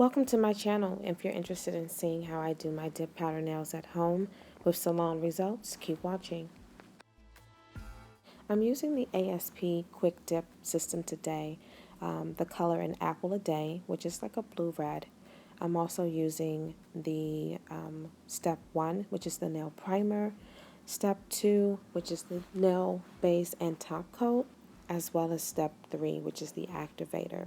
Welcome to my channel. If you're interested in seeing how I do my dip powder nails at home with salon results, keep watching. I'm using the ASP quick dip system today, the color in Apple a Day, which is like a blue-red. I'm also using the step 1, which is the nail primer, step 2, which is the nail base and top coat, as well as step 3, which is the activator.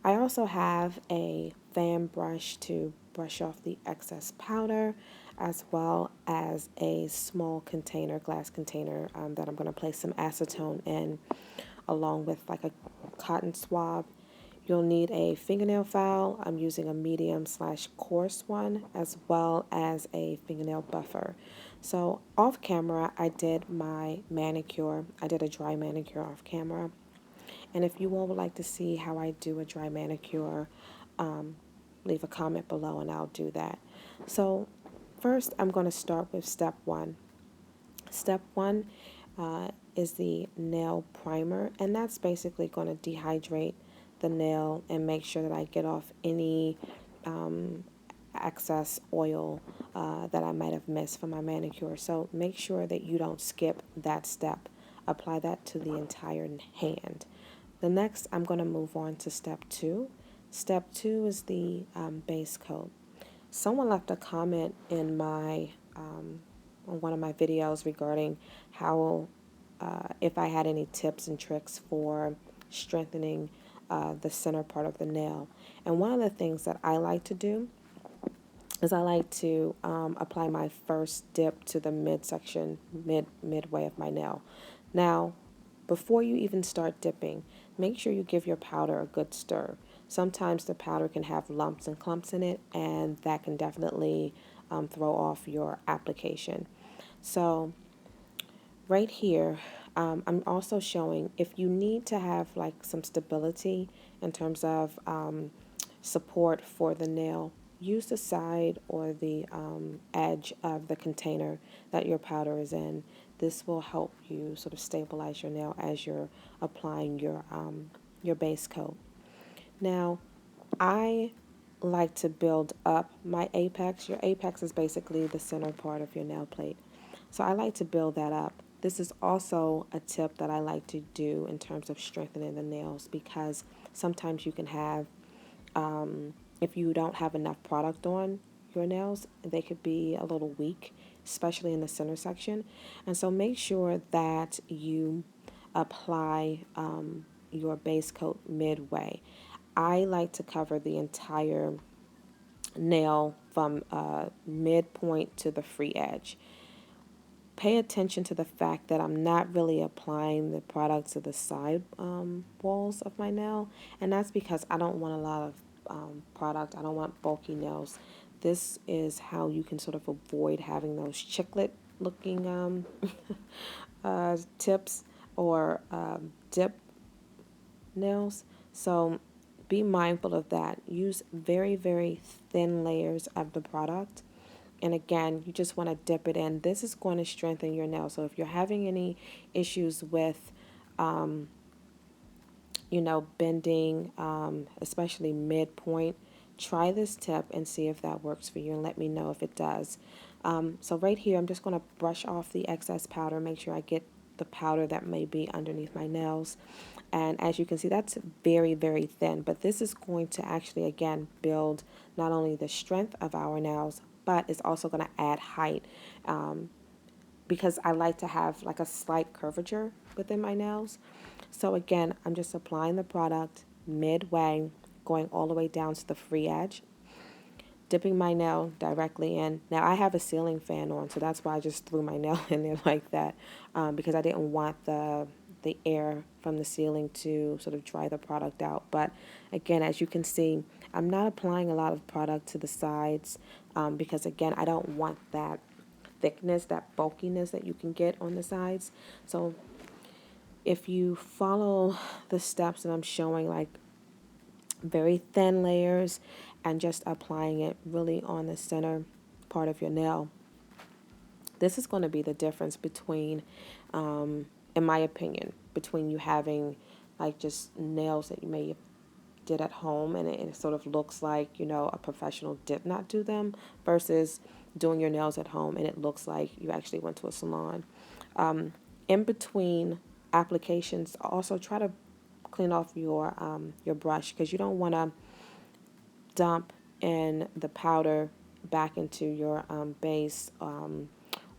I also have a fan brush to brush off the excess powder, as well as a small container, glass container, that I'm going to place some acetone in, along with like a cotton swab. You'll need a fingernail file. I'm using a medium/coarse one, as well as a fingernail buffer. So off camera, I did my manicure. I did a dry manicure off camera. And if you all would like to see how I do a dry manicure, leave a comment below and I'll do that. So first, I'm going to start with step 1. Step 1 is the nail primer, and that's basically going to dehydrate the nail and make sure that I get off any excess oil that I might have missed from my manicure. So make sure that you don't skip that step. Apply that to the entire hand. The next, I'm going to move on to step 2. Step 2 is the base coat. Someone left a comment in my on one of my videos regarding how if I had any tips and tricks for strengthening the center part of the nail. And one of the things that I like to do is I like to apply my first dip to the midsection, midway of my nail. Now, before you even start dipping, make sure you give your powder a good stir. Sometimes the powder can have lumps and clumps in it, and that can definitely throw off your application. So right here, I'm also showing if you need to have like some stability in terms of support for the nail, use the side or the edge of the container that your powder is in. This will help you sort of stabilize your nail as you're applying your base coat. Now, I like to build up my apex. Your apex is basically the center part of your nail plate. So I like to build that up. This is also a tip that I like to do in terms of strengthening the nails, because sometimes you can have, if you don't have enough product on your nails, they could be a little weak, especially in the center section. And so make sure that you apply your base coat midway. I like to cover the entire nail from midpoint to the free edge. Pay attention to the fact that I'm not really applying the product to the side walls of my nail, and that's because I don't want a lot of product. I don't want bulky nails. This is how you can sort of avoid having those chiclet looking tips or dip nails. So be mindful of that. Use very, very thin layers of the product. And again, you just want to dip it in. This is going to strengthen your nail. So if you're having any issues with, bending, especially midpoint, try this tip and see if that works for you and let me know if it does. So right here, I'm just going to brush off the excess powder, make sure I get the powder that may be underneath my nails. And as you can see, that's very, very thin. But this is going to actually, again, build not only the strength of our nails, but it's also going to add height, because I like to have like a slight curvature within my nails. So again, I'm just applying the product midway, going all the way down to the free edge, dipping my nail directly in. Now I have a ceiling fan on, so that's why I just threw my nail in there like that, because I didn't want the air from the ceiling to sort of dry the product out. But again, as you can see, I'm not applying a lot of product to the sides, because again, I don't want that thickness, that bulkiness that you can get on the sides. So if you follow the steps that I'm showing, like very thin layers and just applying it really on the center part of your nail, this is going to be the difference between, in my opinion, between you having like just nails that you may did at home, and it sort of looks like, you know, a professional did not do them, versus doing your nails at home and it looks like you actually went to a salon. In between applications, also try to clean off your brush, because you don't want to dump in the powder back into your base,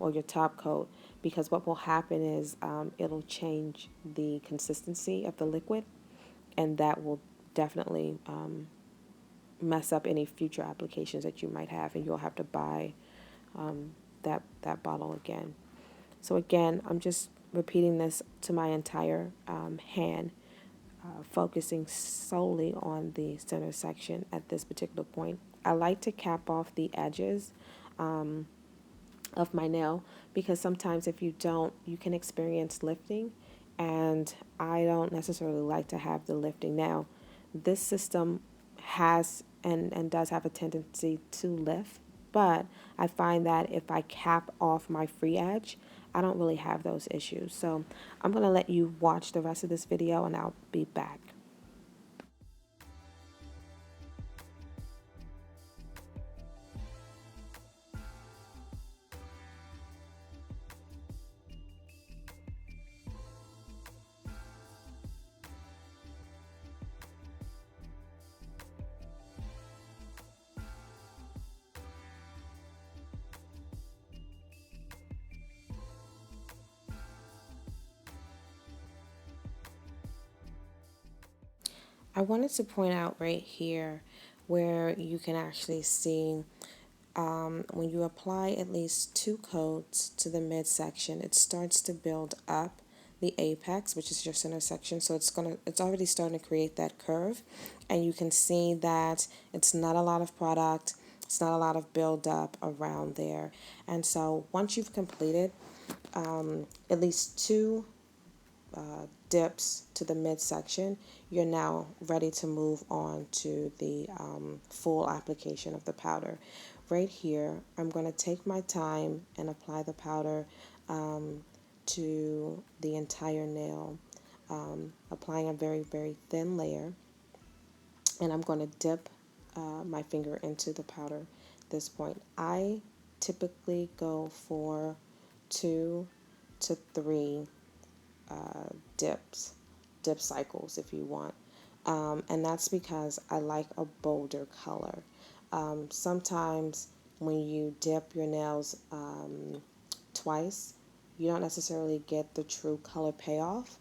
or your top coat, because what will happen is it'll change the consistency of the liquid, and that will definitely mess up any future applications that you might have, and you'll have to buy that bottle again. So again, I'm just repeating this to my entire hand, focusing solely on the center section at this particular point. I like to cap off the edges of my nail, because sometimes if you don't, you can experience lifting, and I don't necessarily like to have the lifting. Now, this system has and does have a tendency to lift, but I find that if I cap off my free edge, I don't really have those issues. So I'm going to let you watch the rest of this video, and I'll be back. I wanted to point out right here where you can actually see when you apply at least 2 coats to the midsection, it starts to build up the apex, which is your center section. So it's already starting to create that curve, and you can see that it's not a lot of product, it's not a lot of build up around there. And so once you've completed at least 2 dips to the midsection, you're now ready to move on to the full application of the powder. Right here, I'm going to take my time and apply the powder to the entire nail, applying a very, very thin layer, and I'm going to dip my finger into the powder at this point. I typically go for 2 to 3 dip cycles if you want. And that's because I like a bolder color. Sometimes when you dip your nails twice, you don't necessarily get the true color payoff.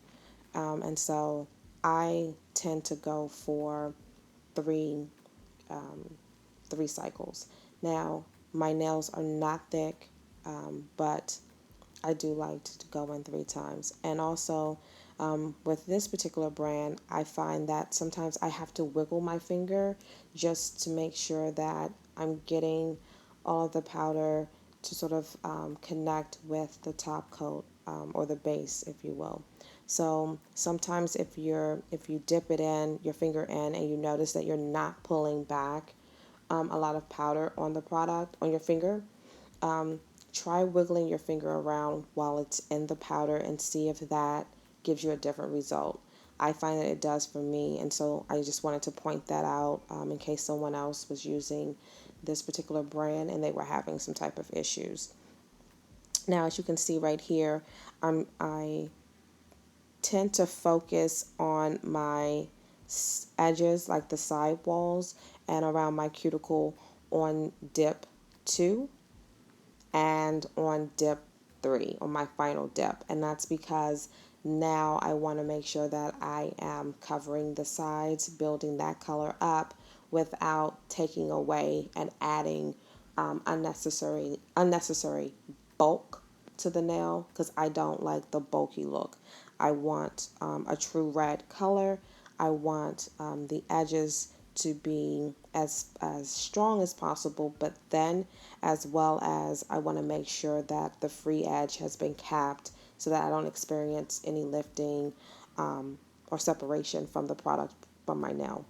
And so I tend to go for three, um, 3 cycles. Now, my nails are not thick, but I do like to go in 3 times. And also, with this particular brand, I find that sometimes I have to wiggle my finger just to make sure that I'm getting all of the powder to sort of connect with the top coat, or the base, if you will. So sometimes if you dip it in, your finger in, and you notice that you're not pulling back a lot of powder on the product, on your finger, um, try wiggling your finger around while it's in the powder and see if that gives you a different result. I find that it does for me, and so I just wanted to point that out in case someone else was using this particular brand and they were having some type of issues. Now, as you can see right here, I tend to focus on my edges, like the side walls and around my cuticle, on dip 2 and on dip 3, on my final dip. And that's because now I want to make sure that I am covering the sides, building that color up without taking away and adding unnecessary bulk to the nail, because I don't like the bulky look. I want a true red color. I want the edges to be as strong as possible, but then as well as I want to make sure that the free edge has been capped so that I don't experience any lifting or separation from the product from my nail.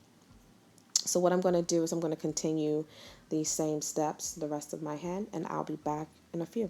So what I'm going to do is I'm going to continue these same steps the rest of my hand, and I'll be back in a few.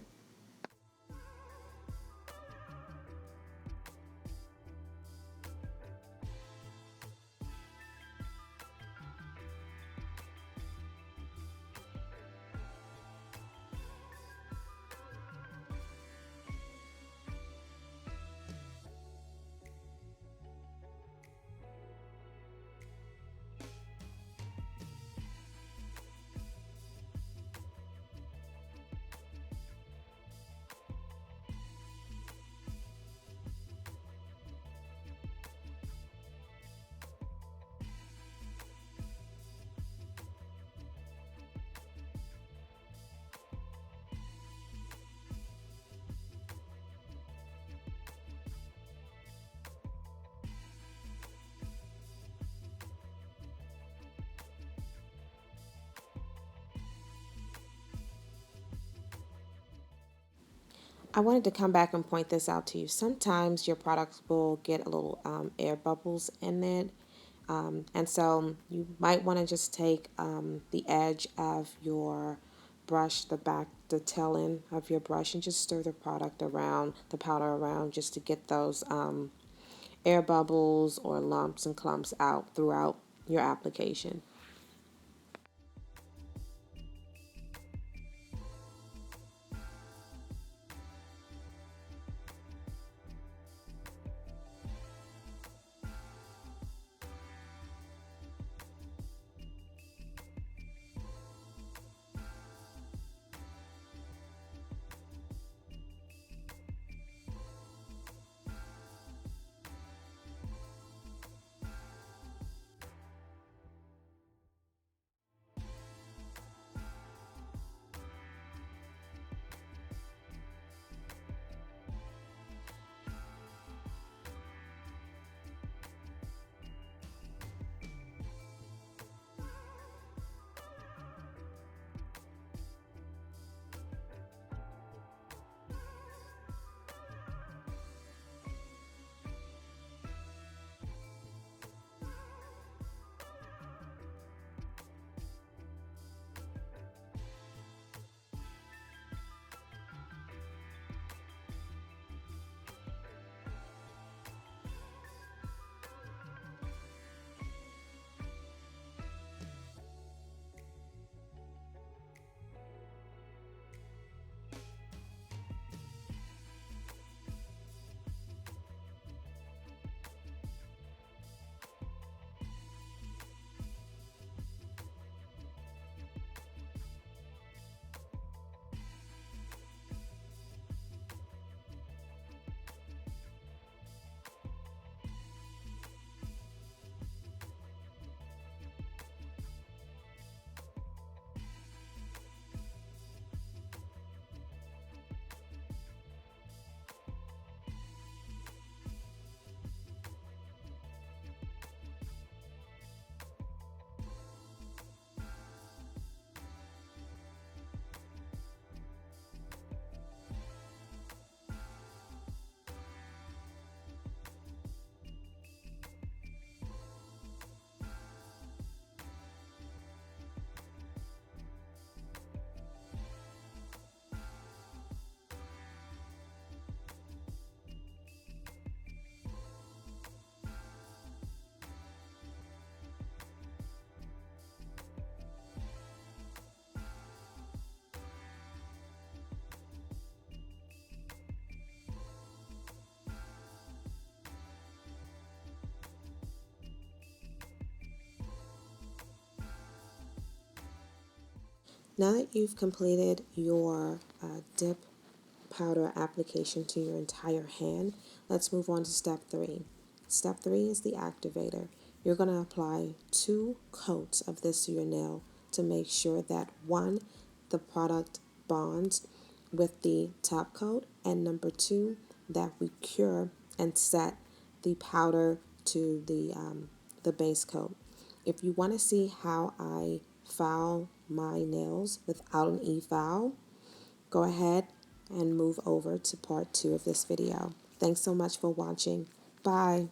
I wanted to come back and point this out to you. Sometimes your products will get a little air bubbles in it. And so you might want to just take the edge of your brush, the tail end of your brush, and just stir the product around, the powder around, just to get those air bubbles or lumps and clumps out throughout your application. Now that you've completed your dip powder application to your entire hand, let's move on to step 3. Step 3 is the activator. You're going to apply 2 coats of this to your nail to make sure that 1, the product bonds with the top coat, and number 2, that we cure and set the powder to the base coat. If you want to see how I file my nails without an e-file, go ahead and move over to part 2 of this video. Thanks so much for watching. Bye.